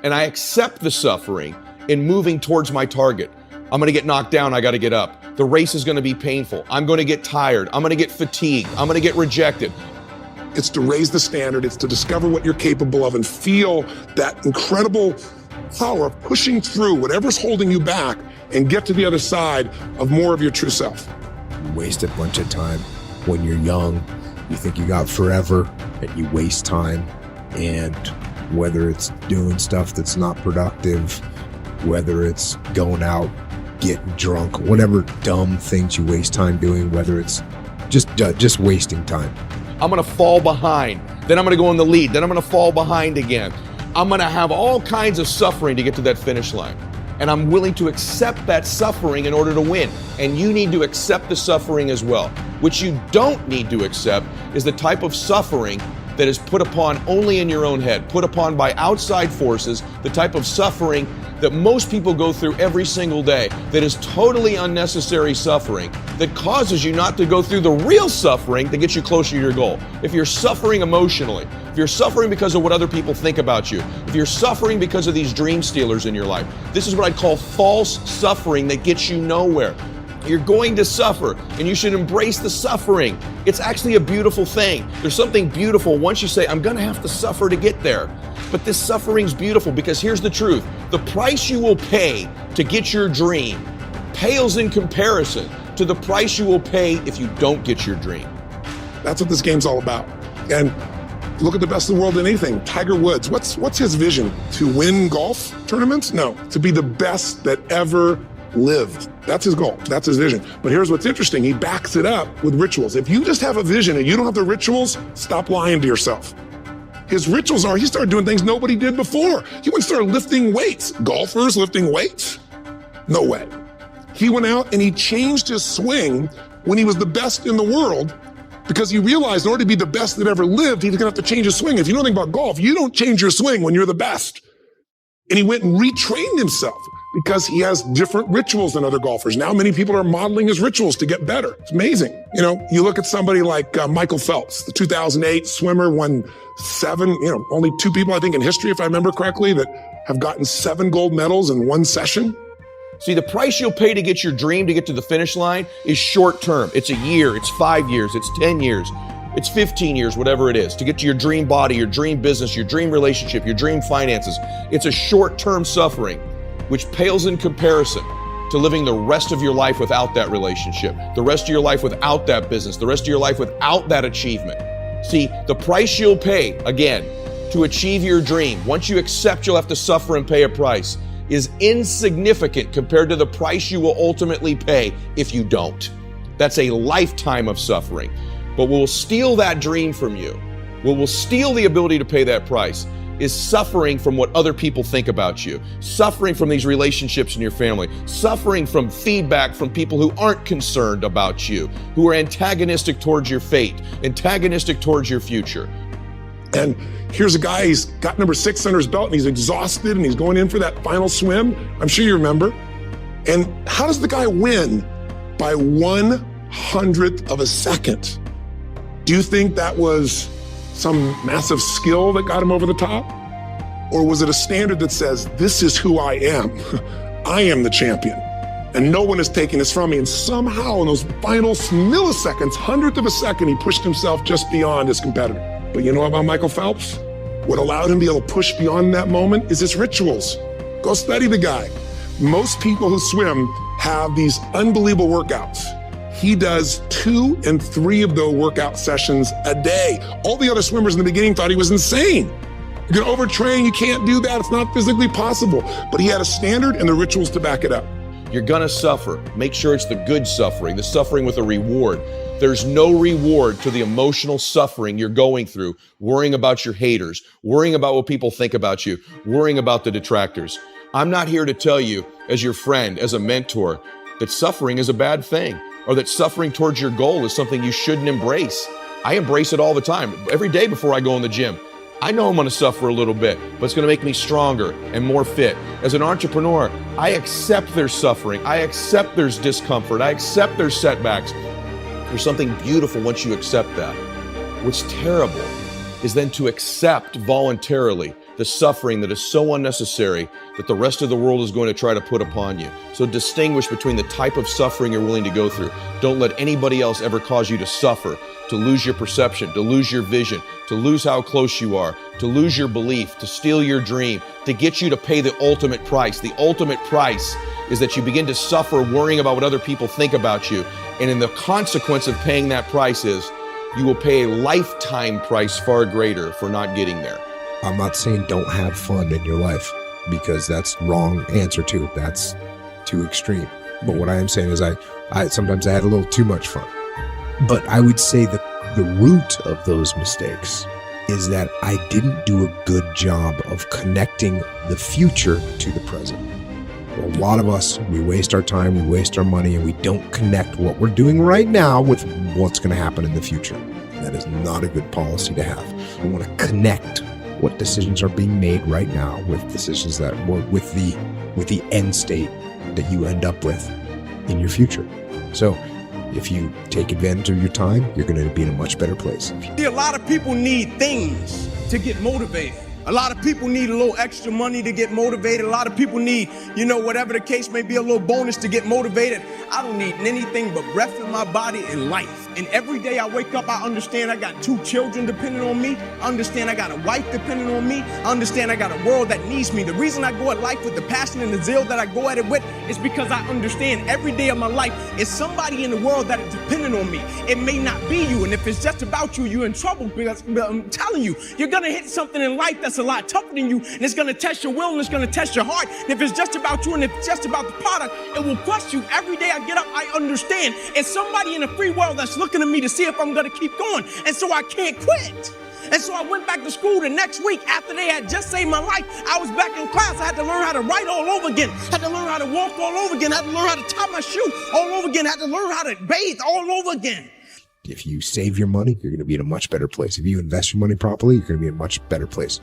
and I accept the suffering in moving towards my target. I'm going to get knocked down. I got to get up. The race is going to be painful. I'm going to get tired. I'm going to get fatigued. I'm going to get rejected. It's to raise the standard. It's to discover what you're capable of and feel that incredible power of pushing through whatever's holding you back and get to the other side of more of your true self. You waste a bunch of time when you're young. You think you got forever and you waste time. And whether it's doing stuff that's not productive, whether it's going out, getting drunk, whatever dumb things you waste time doing, whether it's just wasting time. I'm going to fall behind. Then I'm going to go in the lead. Then I'm going to fall behind again. I'm going to have all kinds of suffering to get to that finish line. And I'm willing to accept that suffering in order to win. And you need to accept the suffering as well. What you don't need to accept is the type of suffering that is put upon only in your own head, put upon by outside forces, the type of suffering that most people go through every single day, that is totally unnecessary suffering, that causes you not to go through the real suffering that gets you closer to your goal. If you're suffering emotionally, if you're suffering because of what other people think about you, if you're suffering because of these dream stealers in your life, this is what I'd call false suffering that gets you nowhere. You're going to suffer, and you should embrace the suffering. It's actually a beautiful thing. There's something beautiful once you say, I'm going to have to suffer to get there. But this suffering's beautiful because here's the truth. The price you will pay to get your dream pales in comparison to the price you will pay if you don't get your dream. That's what this game's all about. And look at the best in the world in anything. Tiger Woods, what's his vision? To win golf tournaments? No, to be the best that ever lived. That's his goal. That's his vision. But here's what's interesting. He backs it up with rituals. If you just have a vision and you don't have the rituals, stop lying to yourself. His rituals are, he started doing things nobody did before. He went and started lifting weights. Golfers lifting weights? No way. He went out and he changed his swing when he was the best in the world because he realized in order to be the best that ever lived, he's gonna have to change his swing. If you know anything about golf, you don't change your swing when you're the best. And he went and retrained himself because he has different rituals than other golfers. Now many people are modeling his rituals to get better. It's amazing. You know, you look at somebody like Michael Phelps, the 2008 swimmer, won 7, only 2 people, I think, in history, if I remember correctly, that have gotten 7 gold medals in one session. See, the price you'll pay to get your dream to get to the finish line is short term. It's a year, it's 5 years, it's 10 years. It's 15 years, whatever it is, to get to your dream body, your dream business, your dream relationship, your dream finances. It's a short-term suffering, which pales in comparison to living the rest of your life without that relationship, the rest of your life without that business, the rest of your life without that achievement. See, the price you'll pay, again, to achieve your dream, once you accept you'll have to suffer and pay a price, is insignificant compared to the price you will ultimately pay if you don't. That's a lifetime of suffering. But what will steal that dream from you, what will steal the ability to pay that price, is suffering from what other people think about you, suffering from these relationships in your family, suffering from feedback from people who aren't concerned about you, who are antagonistic towards your fate, antagonistic towards your future. And here's a guy, he's got number 6 under his belt and he's exhausted and he's going in for that final swim. I'm sure you remember. And how does the guy win? By 1/100th of a second. Do you think that was some massive skill that got him over the top? Or was it a standard that says, this is who I am? I am the champion. And no one is taking this from me. And somehow in those final milliseconds, 100th of a second, he pushed himself just beyond his competitor. But you know about Michael Phelps? What allowed him to be able to push beyond that moment is his rituals. Go study the guy. Most people who swim have these unbelievable workouts. He does 2 and 3 of those workout sessions a day. All the other swimmers in the beginning thought he was insane. You're gonna overtrain, you can't do that, it's not physically possible. But he had a standard and the rituals to back it up. You're gonna suffer. Make sure it's the good suffering, the suffering with a reward. There's no reward to the emotional suffering you're going through, worrying about your haters, worrying about what people think about you, worrying about the detractors. I'm not here to tell you, as your friend, as a mentor, that suffering is a bad thing, or that suffering towards your goal is something you shouldn't embrace. I embrace it all the time, every day before I go in the gym. I know I'm gonna suffer a little bit, but it's gonna make me stronger and more fit. As an entrepreneur, I accept their suffering, I accept there's discomfort, I accept there's setbacks. There's something beautiful once you accept that. What's terrible is then to accept voluntarily the suffering that is so unnecessary that the rest of the world is going to try to put upon you. So distinguish between the type of suffering you're willing to go through. Don't let anybody else ever cause you to suffer, to lose your perception, to lose your vision, to lose how close you are, to lose your belief, to steal your dream, to get you to pay the ultimate price. The ultimate price is that you begin to suffer worrying about what other people think about you. And in the consequence of paying that price is you will pay a lifetime price far greater for not getting there. I'm not saying don't have fun in your life, because that's wrong answer too. That's too extreme. But what I am saying is I sometimes I had a little too much fun. But I would say that the root of those mistakes is that I didn't do a good job of connecting the future to the present. A lot of us, we waste our time, we waste our money, and we don't connect what we're doing right now with what's going to happen in the future. That is not a good policy to have. We want to connect what decisions are being made right now with decisions that with the end state that you end up with in your future. So if you take advantage of your time, you're going to be in a much better place. A lot of people need things to get motivated. A lot of people need a little extra money to get motivated. A lot of people need, whatever the case may be, a little bonus to get motivated. I don't need anything but breath in my body and life. And every day I wake up, I understand I got 2 children depending on me. I understand I got a wife depending on me. I understand I got a world that needs me. The reason I go at life with the passion and the zeal that I go at it with is because I understand every day of my life is somebody in the world that is dependent on me. It may not be you. And if it's just about you, you're in trouble, because I'm telling you, you're going to hit something in life that's a lot tougher than you, and it's going to test your will and it's going to test your heart. And if it's just about you and if it's just about the product, it will crush you. Every day I get up, I understand it's somebody in the free world that's looking at me to see if I'm going to keep going, and so I can't quit. And so I went back to school the next week after they had just saved my life. I was back in class. I had to learn how to write all over again. Had to learn how to walk all over again. Had to learn how to tie my shoe all over again. Had to learn how to bathe all over again. If you save your money, you're going to be in a much better place. If you invest your money properly, you're going to be in a much better place.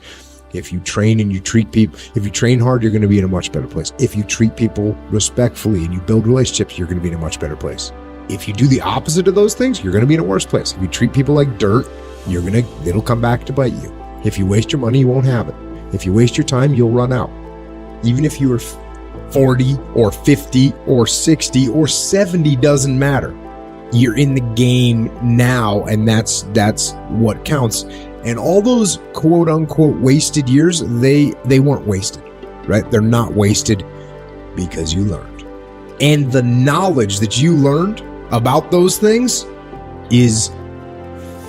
If you train and you treat people, if you train hard, you're going to be in a much better place. If you treat people respectfully and you build relationships, you're going to be in a much better place. If you do the opposite of those things, you're going to be in a worse place. If you treat people like dirt, it'll come back to bite you. If you waste your money, you won't have it. If you waste your time, you'll run out. Even if you are 40 or 50 or 60 or 70, doesn't matter. You're in the game now, and that's what counts. And all those quote unquote wasted years, they weren't wasted, right? They're not wasted because you learned. And the knowledge that you learned about those things is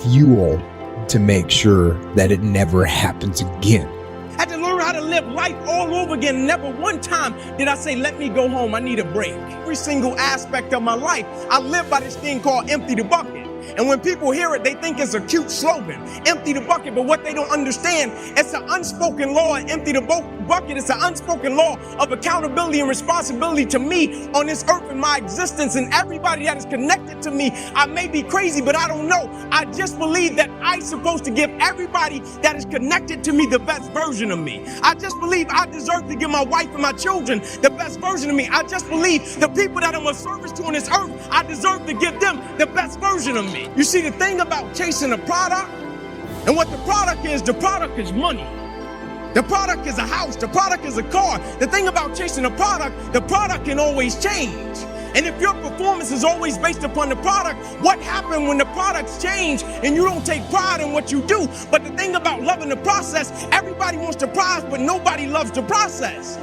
fuel to make sure that it never happens again. I had to learn how to live life all over again. Never one time did I say, let me go home, I need a break. Every single aspect of my life, I live by this thing called empty the bucket. And when people hear it, they think it's a cute slogan, empty the bucket. But what they don't understand, it's an unspoken law. Empty the bucket is an unspoken law of accountability and responsibility to me on this earth and my existence. And everybody that is connected to me, I may be crazy, but I don't know. I just believe that I'm supposed to give everybody that is connected to me the best version of me. I just believe I deserve to give my wife and my children the best version of me. I just believe the people that I'm of service to on this earth, I deserve to give them the best version of me. You see, the thing about chasing a product, and what the product is money. The product is a house, the product is a car. The thing about chasing a product, the product can always change. And if your performance is always based upon the product, what happens when the products change and you don't take pride in what you do? But the thing about loving the process, everybody wants the prize, but nobody loves the process.